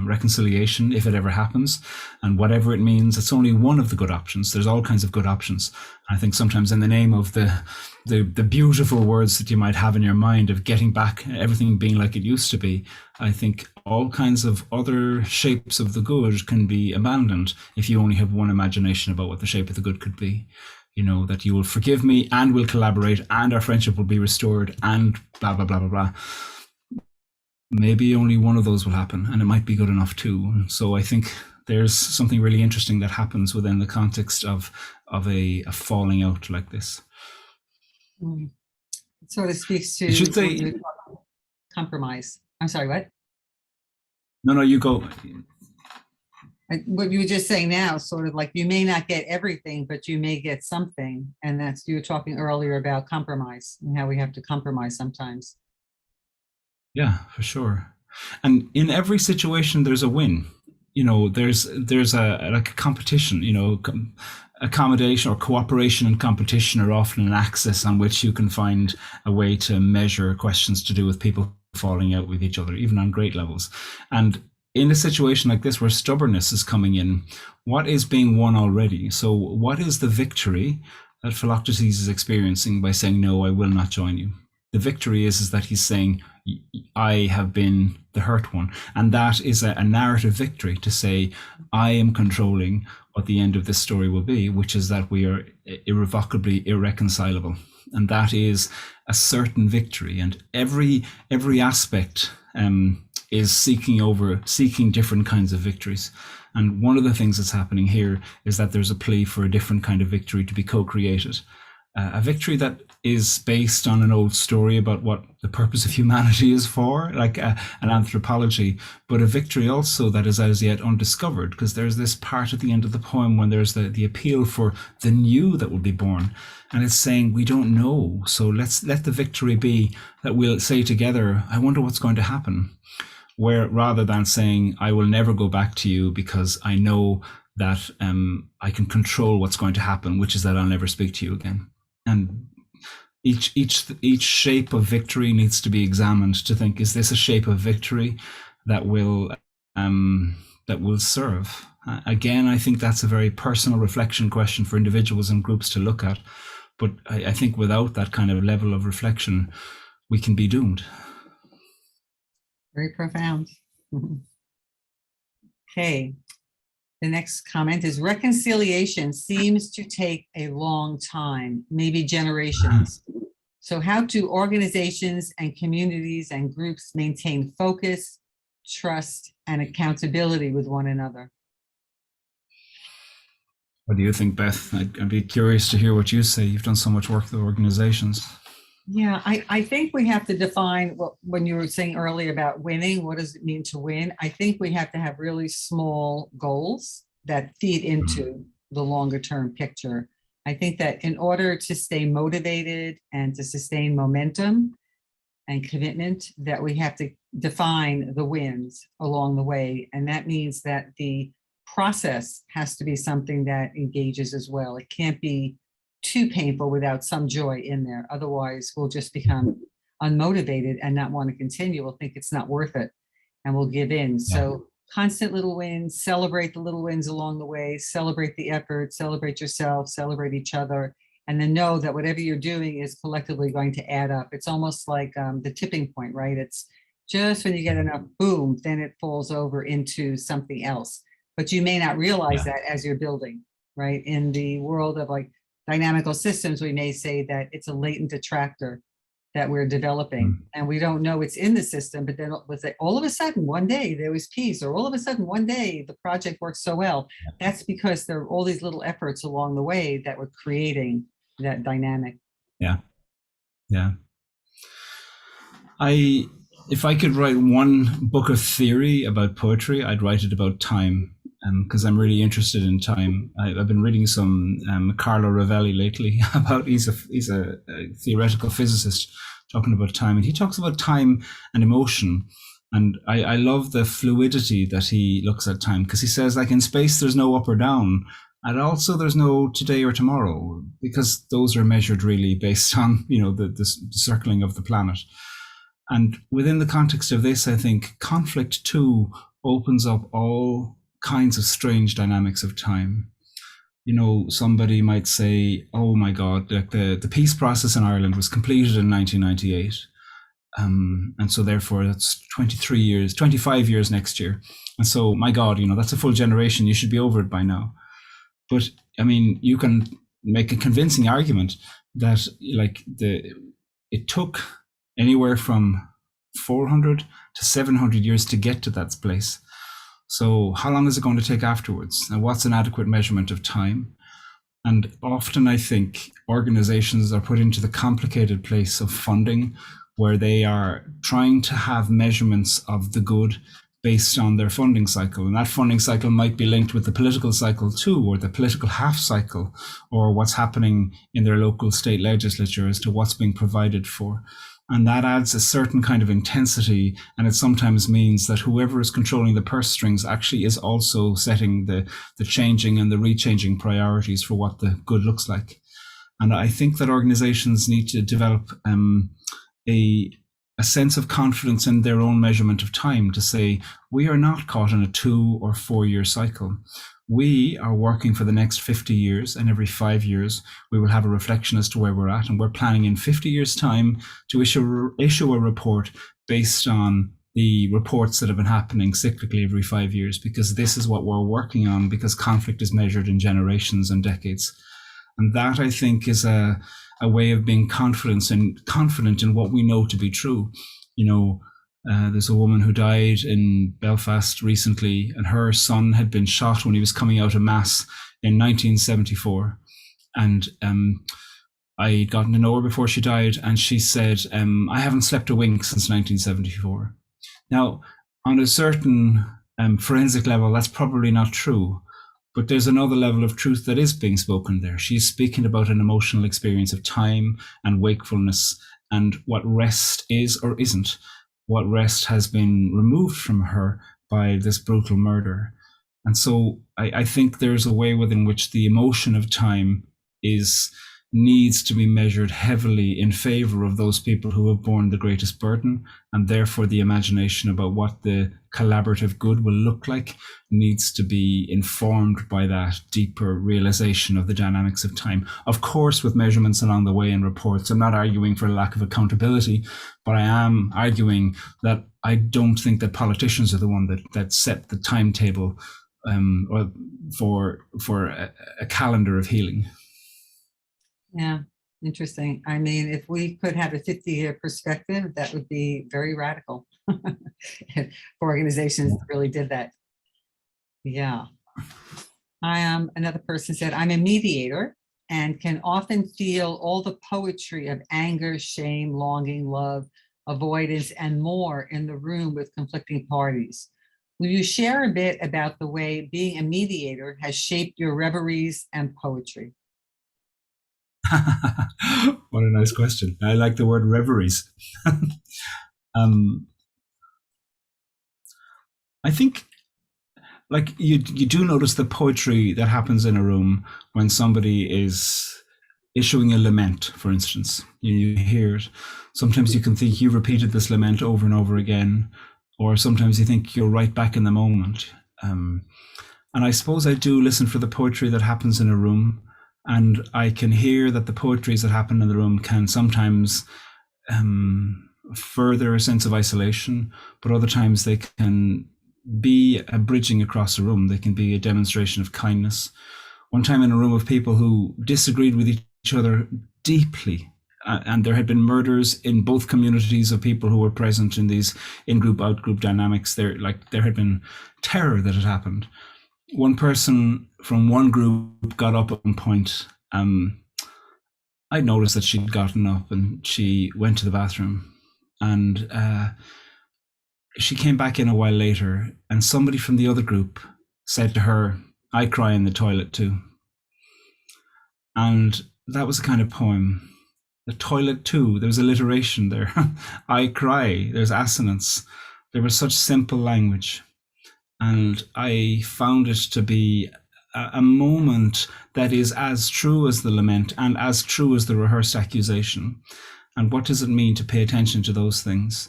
reconciliation, if it ever happens, and whatever it means, it's only one of the good options. There's all kinds of good options. I think sometimes in the name of the beautiful words that you might have in your mind of getting back, everything being like it used to be, I think all kinds of other shapes of the good can be abandoned if you only have one imagination about what the shape of the good could be. that you will forgive me and we'll collaborate and our friendship will be restored and blah, blah, blah, blah, blah. Maybe only one of those will happen, and it might be good enough too. So I think there's something really interesting that happens within the context of a falling out like this. It sort of speaks to compromise. I'm sorry, what? No, you go. What you were just saying now, sort of like you may not get everything, but you may get something. And that's, you were talking earlier about compromise and how we have to compromise sometimes. Yeah, for sure. And in every situation, there's a win. There's a competition, accommodation or cooperation and competition are often an axis on which you can find a way to measure questions to do with people falling out with each other, even on great levels. And in a situation like this where stubbornness is coming in, what is being won already? So what is the victory that Philoctetes is experiencing by saying, no, I will not join you? The victory is that he's saying, I have been the hurt one. And that is a narrative victory to say, I am controlling what the end of this story will be, which is that we are irrevocably irreconcilable. And that is a certain victory. And every aspect is seeking different kinds of victories. And one of the things that's happening here is that there's a plea for a different kind of victory to be co-created. A victory that is based on an old story about what the purpose of humanity is for, like an anthropology, but a victory also that is as yet undiscovered, because there's this part at the end of the poem when there's the appeal for the new that will be born. And it's saying, we don't know. So let's let the victory be that we'll say together, I wonder what's going to happen. Where rather than saying, I will never go back to you because I know that I can control what's going to happen, which is that I'll never speak to you again. And each shape of victory needs to be examined to think, is this a shape of victory that will serve? Again, I think that's a very personal reflection question for individuals and groups to look at. But I think without that kind of level of reflection, we can be doomed. Very profound. Okay. The next comment is, reconciliation seems to take a long time, maybe generations. So how do organizations and communities and groups maintain focus, trust, and accountability with one another? What do you think, Beth? I'd be curious to hear what you say. You've done so much work with organizations. Yeah, I think we have to define, when you were saying earlier about winning, what does it mean to win? I think we have to have really small goals that feed into the longer term picture. I think that in order to stay motivated and to sustain momentum and commitment, that we have to define the wins along the way. And that means that the process has to be something that engages as well. It can't be too painful without some joy in there. Otherwise, we'll just become unmotivated and not want to continue. We'll think it's not worth it and we'll give in. Yeah. So constant little wins, celebrate the little wins along the way, celebrate the effort, celebrate yourself, celebrate each other, and then know that whatever you're doing is collectively going to add up. It's almost like the tipping point, right? It's just when you get enough, boom, then it falls over into something else. But you may not realize that as you're building, right? In the world of like dynamical systems, we may say that it's a latent attractor that we're developing, and we don't know it's in the system, but then all of a sudden one day there was peace, or all of a sudden one day the project works so well. That's because there are all these little efforts along the way that were creating that dynamic. Yeah. If I could write one book of theory about poetry, I'd write it about time. Because I'm really interested in time. I've been reading some Carlo Rovelli lately about, he's a theoretical physicist talking about time, and he talks about time and emotion. And I love the fluidity that he looks at time, because he says, like, in space, there's no up or down. And also there's no today or tomorrow, because those are measured really based on, the circling of the planet. And within the context of this, I think conflict too opens up all kinds of strange dynamics of time. Somebody might say, oh my God, like the peace process in Ireland was completed in 1998. And so therefore that's 25 years next year. And so, my God, that's a full generation. You should be over it by now. But I mean, you can make a convincing argument that it took anywhere from 400 to 700 years to get to that place. So how long is it going to take afterwards? And what's an adequate measurement of time? And often I think organizations are put into the complicated place of funding, where they are trying to have measurements of the good based on their funding cycle. And that funding cycle might be linked with the political cycle too, or the political half cycle, or what's happening in their local state legislature as to what's being provided for. And that adds a certain kind of intensity. And it sometimes means that whoever is controlling the purse strings actually is also setting the changing and the rechanging priorities for what the good looks like. And I think that organizations need to develop a sense of confidence in their own measurement of time, to say, we are not caught in a 2 or 4 year cycle. We are working for the next 50 years, and every 5 years we will have a reflection as to where we're at. And we're planning in 50 years' time to issue a report based on the reports that have been happening cyclically every 5 years, because this is what we're working on, because conflict is measured in generations and decades. And that, I think, is a way of being confident in what we know to be true. There's a woman who died in Belfast recently, and her son had been shot when he was coming out of mass in 1974. And I'd gotten to know her before she died, and she said, I haven't slept a wink since 1974. Now, on a certain forensic level, that's probably not true. But there's another level of truth that is being spoken there. She's speaking about an emotional experience of time and wakefulness, and what rest is or isn't, what rest has been removed from her by this brutal murder. And so I think there's a way within which the emotion of time needs to be measured heavily in favor of those people who have borne the greatest burden, and therefore the imagination about what the collaborative good will look like needs to be informed by that deeper realization of the dynamics of time. Of course, with measurements along the way and reports. I'm not arguing for a lack of accountability, but I am arguing that I don't think that politicians are the one that set the timetable for a calendar of healing. Yeah, interesting. I mean, if we could have a 50-year perspective, that would be very radical for organizations that really did that. Yeah. Another person said, I'm a mediator and can often feel all the poetry of anger, shame, longing, love, avoidance, and more in the room with conflicting parties. Will you share a bit about the way being a mediator has shaped your reveries and poetry? What a nice question. I like the word reveries. I think, like, you do notice the poetry that happens in a room when somebody is issuing a lament, for instance. You hear it. Sometimes you can think you repeated this lament over and over again, or sometimes you think you're right back in the moment. And I suppose I do listen for the poetry that happens in a room. And I can hear that the poetries that happen in the room can sometimes further a sense of isolation, but other times they can be a bridging across a room. They can be a demonstration of kindness. One time in a room of people who disagreed with each other deeply, and there had been murders in both communities of people who were present in these in-group, out-group dynamics. There had been terror that had happened. One person from one group got up at one point. I noticed that she'd gotten up and she went to the bathroom, and she came back in a while later, and somebody from the other group said to her, I cry in the toilet too. And that was a kind of poem. The toilet too, there was alliteration there. I cry, there's assonance. There was such simple language. And I found it to be a moment that is as true as the lament and as true as the rehearsed accusation. And what does it mean to pay attention to those things?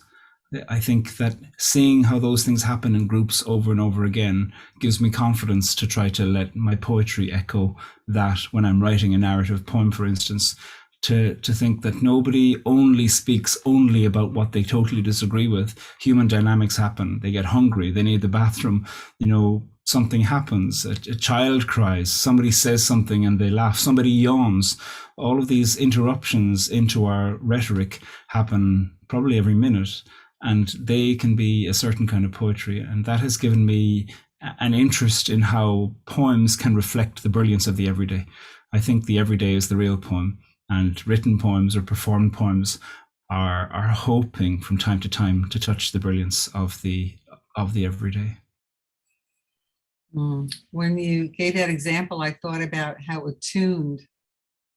I think that seeing how those things happen in groups over and over again gives me confidence to try to let my poetry echo that when I'm writing a narrative poem, for instance, to think that nobody only speaks only about what they totally disagree with. Human dynamics happen. They get hungry. They need the bathroom. You know, something happens. A child cries. Somebody says something and they laugh. Somebody yawns. All of these interruptions into our rhetoric happen probably every minute, and they can be a certain kind of poetry. And that has given me an interest in how poems can reflect the brilliance of the everyday. I think the everyday is the real poem, and written poems or performed poems are hoping from time to time to touch the brilliance of the everyday. When you gave that example, I thought about how attuned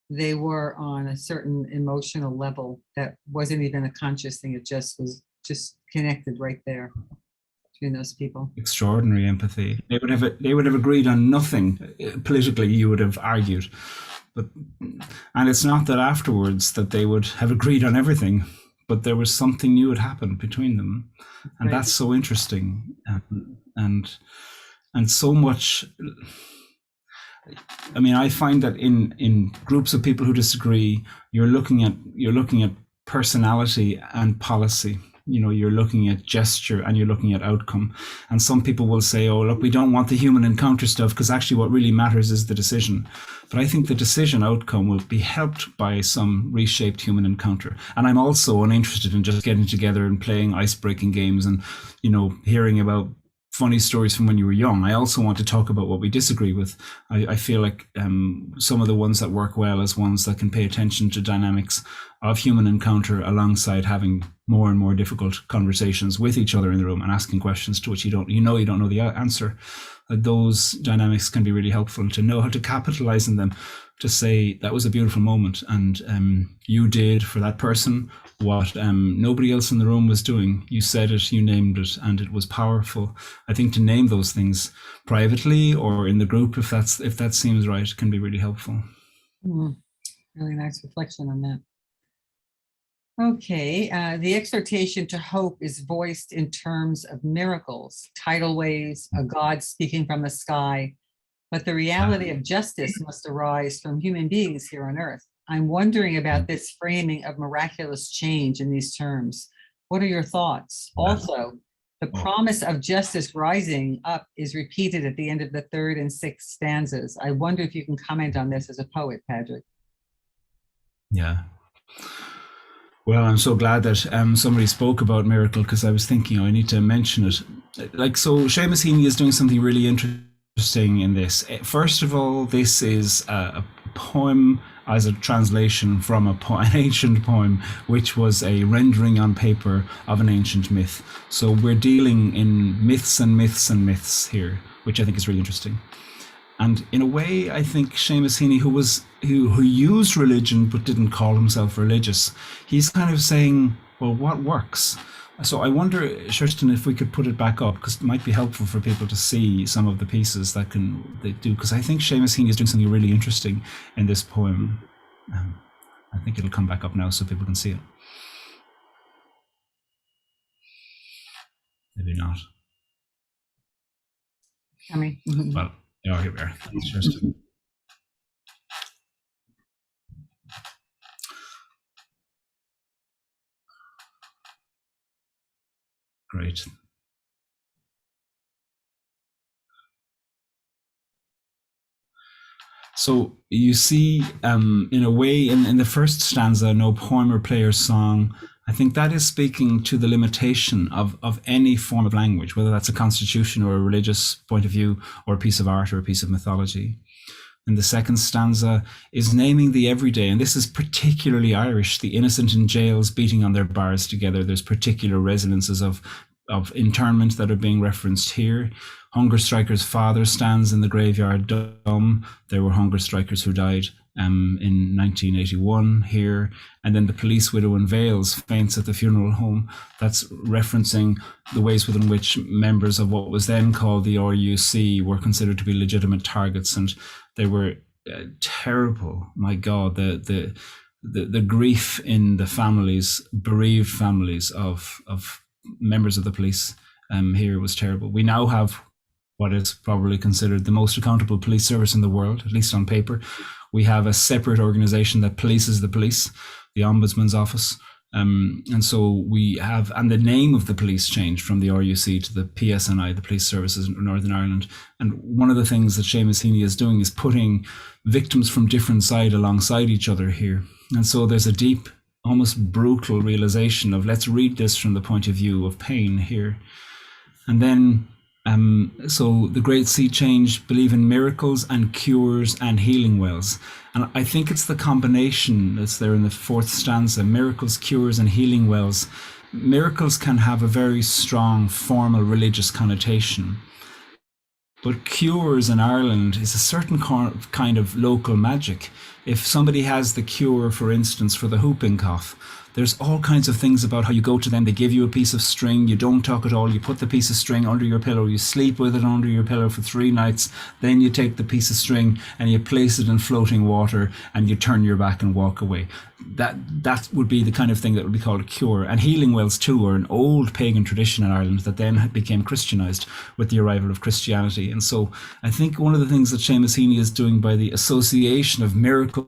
they were on a certain emotional level that wasn't even a conscious thing. It just was just connected right there between those people. Extraordinary empathy. They would have agreed on nothing politically. You would have argued, and it's not that afterwards that they would have agreed on everything, but there was something new had happened between them, and that's so interesting, and so much. I mean, I find that in groups of people who disagree, you're looking at personality and policy. You know, you're looking at gesture and you're looking at outcome. And some people will say, oh, look, we don't want the human encounter stuff because actually what really matters is the decision. But I think the decision outcome will be helped by some reshaped human encounter. And I'm also uninterested in just getting together and playing ice-breaking games and, you know, hearing about funny stories from when you were young. I also want to talk about what we disagree with. I feel like some of the ones that work well is ones that can pay attention to dynamics of human encounter alongside having more and more difficult conversations with each other in the room and asking questions to which you don't know the answer. Those dynamics can be really helpful to know how to capitalize on them, to say that was a beautiful moment and you did for that person what nobody else in the room was doing. You said it, you named it, and it was powerful. I think to name those things privately or in the group, if that seems right, can be really helpful. Really nice reflection on that. Okay, the exhortation to hope is voiced in terms of miracles, tidal waves, a God speaking from the sky, but the reality of justice must arise from human beings here on earth. I'm wondering about this framing of miraculous change in these terms. What are your thoughts? Also, the promise of justice rising up is repeated at the end of the 3rd and 6th stanzas. I wonder if you can comment on this as a poet, Pádraig. Yeah. Well, I'm so glad that somebody spoke about miracle, because I was thinking, I need to mention it. Like, so Seamus Heaney is doing something really interesting in this. First of all, this is a poem as a translation from an ancient poem, which was a rendering on paper of an ancient myth. So we're dealing in myths and myths and myths here, which I think is really interesting. And in a way, I think Seamus Heaney, who used religion but didn't call himself religious, he's kind of saying, well, what works? So I wonder, Kirsten, if we could put it back up, because it might be helpful for people to see some of the pieces they do, because I think Seamus Heaney is doing something really interesting in this poem. I think it'll come back up now so people can see it. Maybe not. Coming. Well, yeah, here we are. Thanks, Kirsten. Great. So you see, in a way, in the first stanza, no poem or play or song, I think that is speaking to the limitation of any form of language, whether that's a constitution or a religious point of view or a piece of art or a piece of mythology. And the second stanza is naming the everyday, and this is particularly Irish, the innocent in jails beating on their bars together. There's particular resonances of internment that are being referenced here. Hunger striker's father stands in the graveyard dumb. There were hunger strikers who died in 1981 here. And then the police widow in Wales faints at the funeral home. That's referencing the ways within which members of what was then called the RUC were considered to be legitimate targets. And they were terrible. My God, the grief in the families, bereaved families of members of the police here was terrible. We now have what is probably considered the most accountable police service in the world, at least on paper. We have a separate organization that polices the police, the Ombudsman's Office. And so we have, and the name of the police changed from the RUC to the PSNI, the Police Services in Northern Ireland. And one of the things that Seamus Heaney is doing is putting victims from different sides alongside each other here. And so there's a deep, almost brutal realization of, let's read this from the point of view of pain here. And then, so the Great Sea Change believe in miracles and cures and healing wells. And I think it's the combination that's there in the fourth stanza, miracles, cures and healing wells. Miracles can have a very strong formal religious connotation. But cures in Ireland is a certain kind of local magic. If somebody has the cure, for instance, for the whooping cough, there's all kinds of things about how you go to them, they give you a piece of string, you don't talk at all, you put the piece of string under your pillow, you sleep with it under your pillow for 3 nights, then you take the piece of string and you place it in floating water and you turn your back and walk away. That would be the kind of thing that would be called a cure. And healing wells too are an old pagan tradition in Ireland that then became Christianized with the arrival of Christianity. And so I think one of the things that Seamus Heaney is doing by the association of miracles,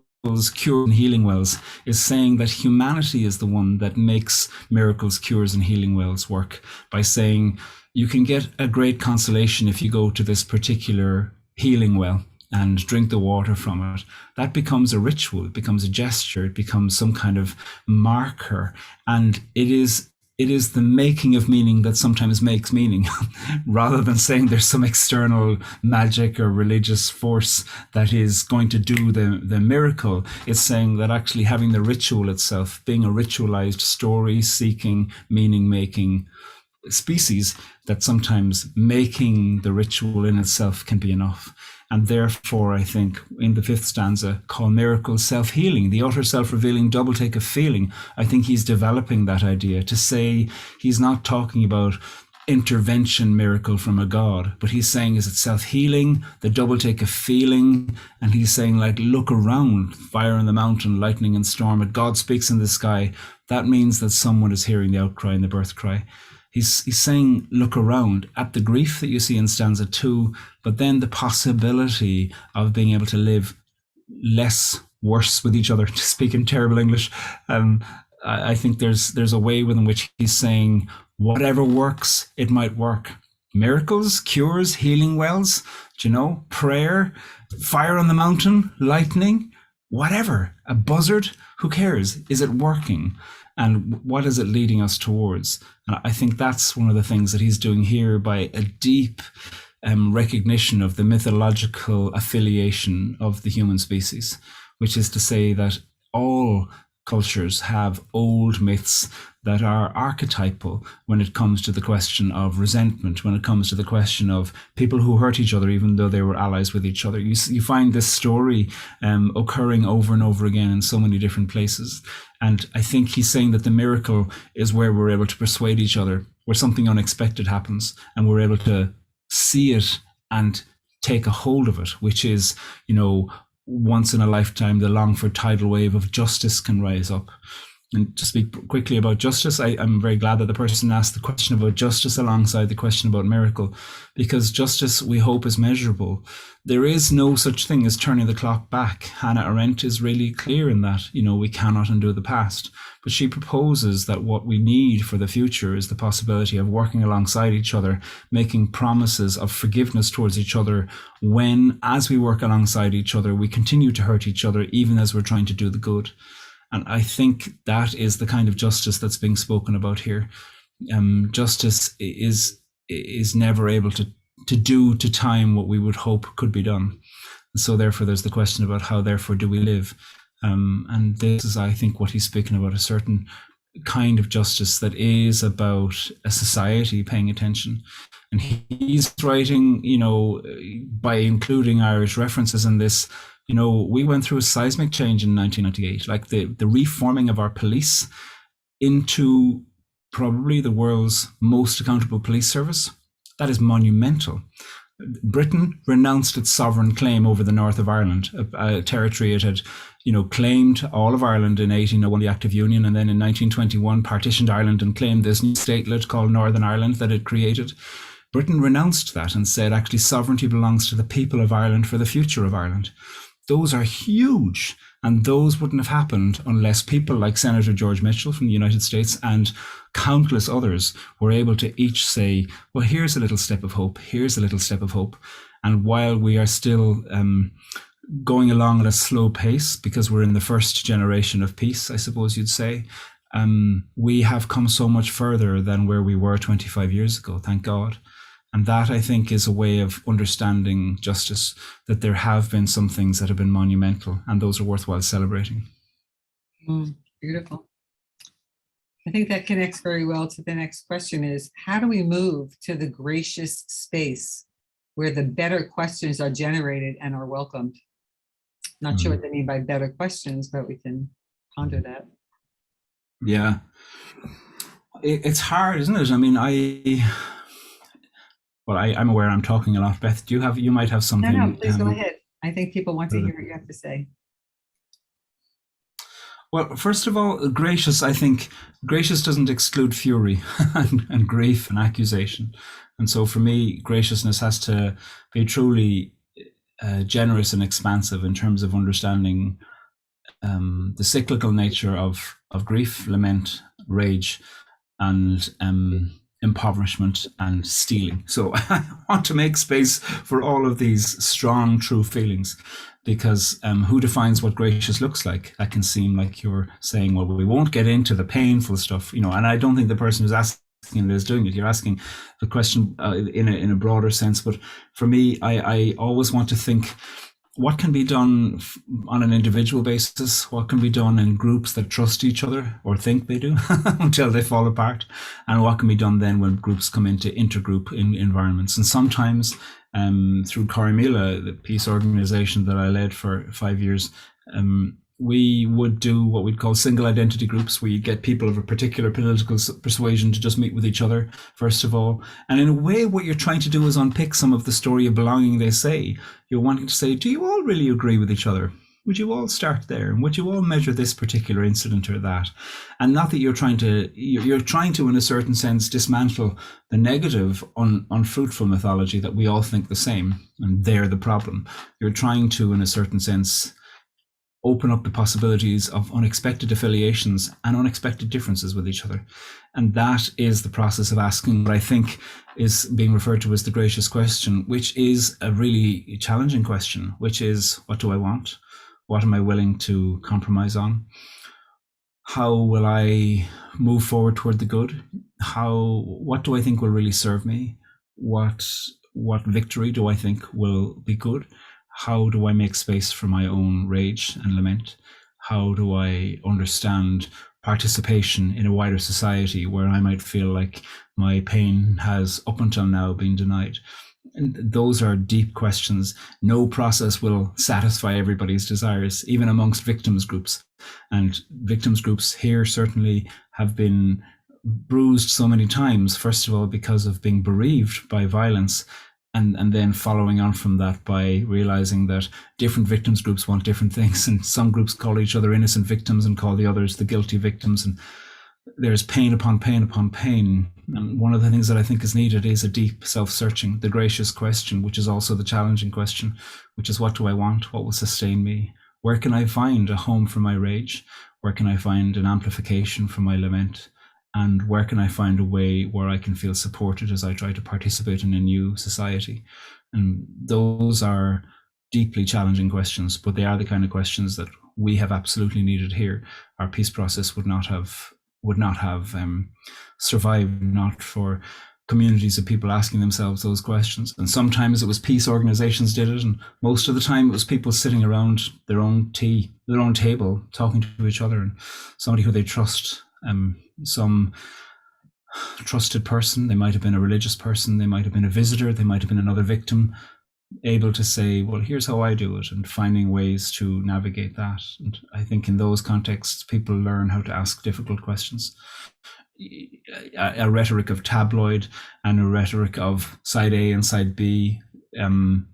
cure and healing wells is saying that humanity is the one that makes miracles, cures and healing wells work, by saying you can get a great consolation if you go to this particular healing well and drink the water from it. That becomes a ritual, it becomes a gesture, it becomes some kind of marker, and it is the making of meaning that sometimes makes meaning, rather than saying there's some external magic or religious force that is going to do the miracle. It's saying that actually having the ritual itself, being a ritualized story-seeking, meaning-making species, that sometimes making the ritual in itself can be enough. And therefore, I think in the fifth stanza, call miracles self-healing, the utter self-revealing double take of feeling. I think he's developing that idea to say he's not talking about intervention miracle from a God, but he's saying, is it self-healing, the double take of feeling? And he's saying, like, look around, fire on the mountain, lightning and storm, but God speaks in the sky. That means that someone is hearing the outcry and the birth cry. He's saying, look around at the grief that you see in stanza 2, but then the possibility of being able to live worse with each other, to speak in terrible English. I think there's a way within which he's saying, whatever works, it might work. Miracles, cures, healing wells, prayer, fire on the mountain, lightning, whatever, a buzzard, who cares? Is it working? And what is it leading us towards? And I think that's one of the things that he's doing here by a deep recognition of the mythological affiliation of the human species, which is to say that all cultures have old myths that are archetypal when it comes to the question of resentment, when it comes to the question of people who hurt each other even though they were allies with each other. You find this story occurring over and over again in so many different places. And I think he's saying that the miracle is where we're able to persuade each other, where something unexpected happens and we're able to see it and take a hold of it, which is, once in a lifetime, the longed for tidal wave of justice can rise up. And to speak quickly about justice, I'm very glad that the person asked the question about justice alongside the question about miracle, because justice, we hope, is measurable. There is no such thing as turning the clock back. Hannah Arendt is really clear in that, we cannot undo the past. But she proposes that what we need for the future is the possibility of working alongside each other, making promises of forgiveness towards each other when, as we work alongside each other, we continue to hurt each other, even as we're trying to do the good. And I think that is the kind of justice that's being spoken about here. Justice is never able to do to time what we would hope could be done. And so therefore there's the question about how therefore do we live? And this is, I think, what he's speaking about, a certain kind of justice that is about a society paying attention. And he's writing, by including Irish references in this, we went through a seismic change in 1998, like the reforming of our police into probably the world's most accountable police service. That is monumental. Britain renounced its sovereign claim over the north of Ireland, a territory it had, claimed all of Ireland in 1801, the Act of Union, and then in 1921 partitioned Ireland and claimed this new statelet called Northern Ireland that it created. Britain renounced that and said actually sovereignty belongs to the people of Ireland for the future of Ireland. those are huge. And those wouldn't have happened unless people like Senator George Mitchell from the United States and countless others were able to each say, well, here's a little step of hope. Here's a little step of hope. And while we are still going along at a slow pace, because we're in the first generation of peace, I suppose you'd say, we have come so much further than where we were 25 years ago, thank God. And that, I think, is a way of understanding justice, that there have been some things that have been monumental, and those are worthwhile celebrating. Beautiful. I think that connects very well to the next question is, how do we move to the gracious space where the better questions are generated and are welcomed? Not sure what they mean by better questions, but we can ponder that. Yeah. It's hard, isn't it? I mean, I'm aware I'm talking a lot. Beth, you might have something. No, please go ahead. I think people want to hear what you have to say. Well, first of all, gracious, I think gracious doesn't exclude fury and grief and accusation. And so for me, graciousness has to be truly generous and expansive in terms of understanding the cyclical nature of grief, lament, rage, and impoverishment and stealing. So I want to make space for all of these strong, true feelings, because who defines what gracious looks like? That can seem like you're saying, well, we won't get into the painful stuff, and I don't think the person who's asking it is doing it. You're asking the question in a broader sense. But for me, I always want to think, what can be done on an individual basis? What can be done in groups that trust each other or think they do until they fall apart? And what can be done then when groups come into intergroup environments? And sometimes through Corrymeela, the peace organization that I led for 5 years, we would do what we'd call single identity groups, where you get people of a particular political persuasion to just meet with each other, first of all. And in a way, what you're trying to do is unpick some of the story of belonging they say. You're wanting to say, do you all really agree with each other? Would you all start there? And would you all measure this particular incident or that? And not that you're trying to, in a certain sense, dismantle the negative, unfruitful mythology that we all think the same, and they're the problem. You're trying to, in a certain sense, open up the possibilities of unexpected affiliations and unexpected differences with each other. And that is the process of asking what I think is being referred to as the gracious question, which is a really challenging question, which is, what do I want? What am I willing to compromise on? How will I move forward toward the good? What do I think will really serve me? What victory do I think will be good? How do I make space for my own rage and lament? How do I understand participation in a wider society where I might feel like my pain has up until now been denied? And those are deep questions. No process will satisfy everybody's desires, even amongst victims groups. And victims groups here certainly have been bruised so many times, first of all, because of being bereaved by violence. And then following on from that by realizing that different victims groups want different things, and some groups call each other innocent victims and call the others the guilty victims, and there's pain upon pain upon pain. And one of the things that I think is needed is a deep self-searching, the gracious question, which is also the challenging question, which is, what do I want? What will sustain me? Where can I find a home for my rage? Where can I find an amplification for my lament? And where can I find a way where I can feel supported as I try to participate in a new society? And those are deeply challenging questions, but they are the kind of questions that we have absolutely needed here. Our peace process would not have survived not for communities of people asking themselves those questions. And sometimes it was peace organizations did it, and most of the time it was people sitting around their own table, talking to each other, and somebody who they trust. Some trusted person, they might have been a religious person, they might have been a visitor, they might have been another victim, able to say, well, here's how I do it, and finding ways to navigate that. And I think in those contexts, people learn how to ask difficult questions. A rhetoric of tabloid and a rhetoric of side A and side B,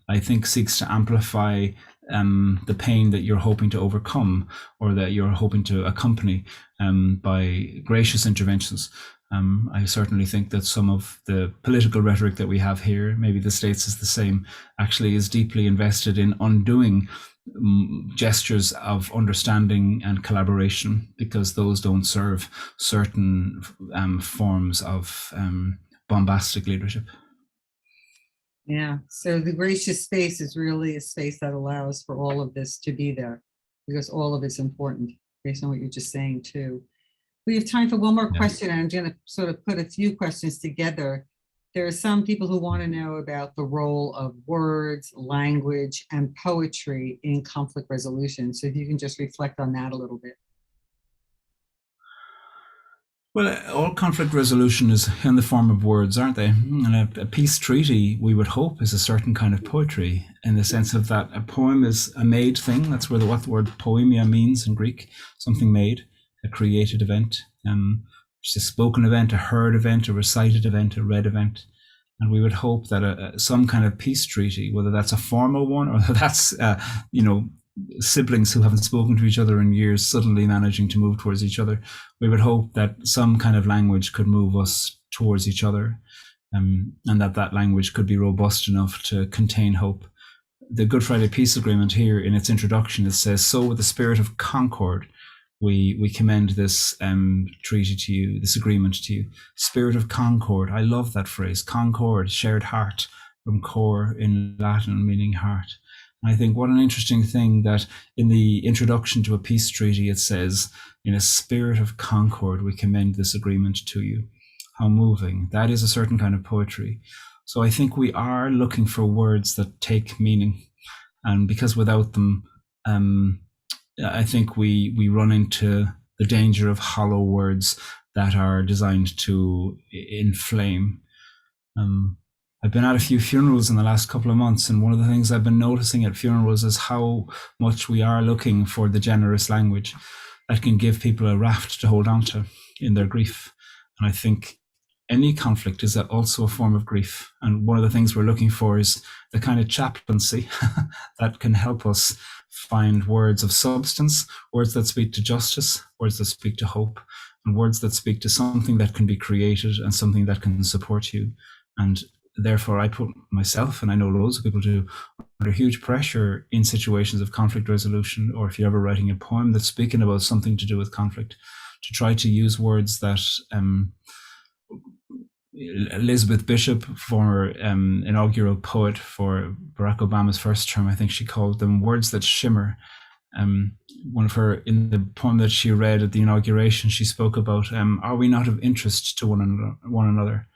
I think seeks to amplify the pain that you're hoping to overcome, or that you're hoping to accompany by gracious interventions. I certainly think that some of the political rhetoric that we have here, maybe the States is the same, actually is deeply invested in undoing gestures of understanding and collaboration, because those don't serve certain forms of bombastic leadership. Yeah, so the gracious space is really a space that allows for all of this to be there, because all of it's important, based on what you're just saying too. We have time for one more question, and I'm going to sort of put a few questions together. There are some people who want to know about the role of words, language, and poetry in conflict resolution. So if you can just reflect on that a little bit. Well, all conflict resolution is in the form of words, aren't they? And a peace treaty, we would hope, is a certain kind of poetry, in the sense of that a poem is a made thing. That's where what the word poemia means in Greek, something made, a created event. It's a spoken event, a heard event, a recited event, a read event. And we would hope that some kind of peace treaty, whether that's a formal one or that's, siblings who haven't spoken to each other in years suddenly managing to move towards each other, we would hope that some kind of language could move us towards each other, and that language could be robust enough to contain hope. The Good Friday Peace Agreement here in its introduction, it says, "So with the spirit of concord, we commend this treaty to you, this agreement to you." Spirit of concord. I love that phrase, concord, shared heart, from cor in Latin, meaning heart. I think what an interesting thing that in the introduction to a peace treaty, it says, "In a spirit of concord, we commend this agreement to you." How moving. That is a certain kind of poetry. So I think we are looking for words that take meaning. And because without them, I think we run into the danger of hollow words that are designed to inflame. I've been at a few funerals in the last couple of months, and one of the things I've been noticing at funerals is how much we are looking for the generous language that can give people a raft to hold on to in their grief. And I think any conflict is also a form of grief. And one of the things we're looking for is the kind of chaplaincy that can help us find words of substance, words that speak to justice, words that speak to hope, and words that speak to something that can be created and something that can support you. And therefore, I put myself, and I know loads of people do, under huge pressure in situations of conflict resolution, or if you're ever writing a poem that's speaking about something to do with conflict, to try to use words that Elizabeth Bishop, former inaugural poet for Barack Obama's first term, I think she called them words that shimmer. One of her, in the poem that she read at the inauguration, she spoke about, are we not of interest to one another?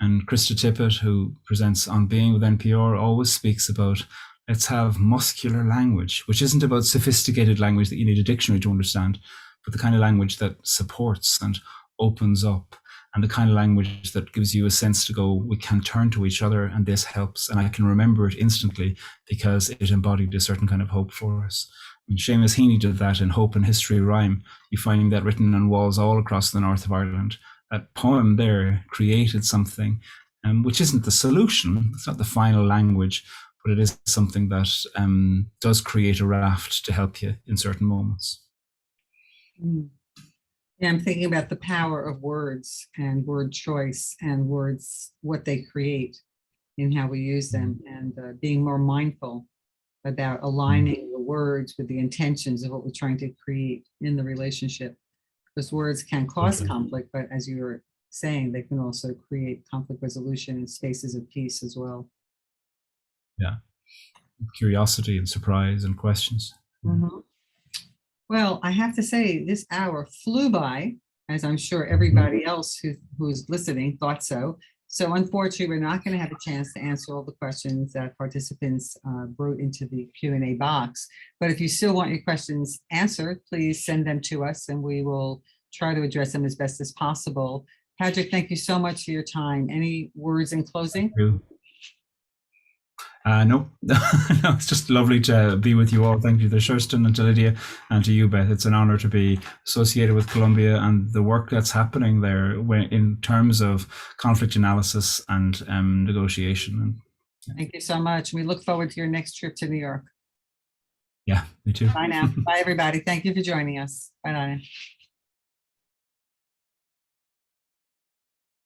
And Krista Tippett, who presents On Being with NPR, always speaks about, let's have muscular language, which isn't about sophisticated language that you need a dictionary to understand, but the kind of language that supports and opens up, and the kind of language that gives you a sense to go, we can turn to each other and this helps, and I can remember it instantly because it embodied a certain kind of hope for us. And Seamus Heaney did that in Hope and History Rhyme. You find that written on walls all across the north of Ireland. That poem there created something which isn't the solution, it's not the final language, but it is something that does create a raft to help you in certain moments. Yeah, I'm thinking about the power of words and word choice and words, what they create in how we use them, and being more mindful about aligning the words with the intentions of what we're trying to create in the relationship. Because words can cause conflict, but as you were saying, they can also create conflict resolution and spaces of peace as well. Yeah, curiosity and surprise and questions. Well, I have to say this hour flew by, as I'm sure everybody else who's listening thought so. So unfortunately, we're not going to have a chance to answer all the questions that participants wrote into the Q&A box. But if you still want your questions answered, please send them to us and we will try to address them as best as possible. Pádraig, thank you so much for your time. Any words in closing? No, no, it's just lovely to be with you all. Thank you to Shurston and to Lydia and to you, Beth. It's an honor to be associated with Columbia and the work that's happening there in terms of conflict analysis and negotiation. Thank you so much. We look forward to your next trip to New York. Yeah, me too. Bye now. Bye, everybody. Thank you for joining us. Bye now.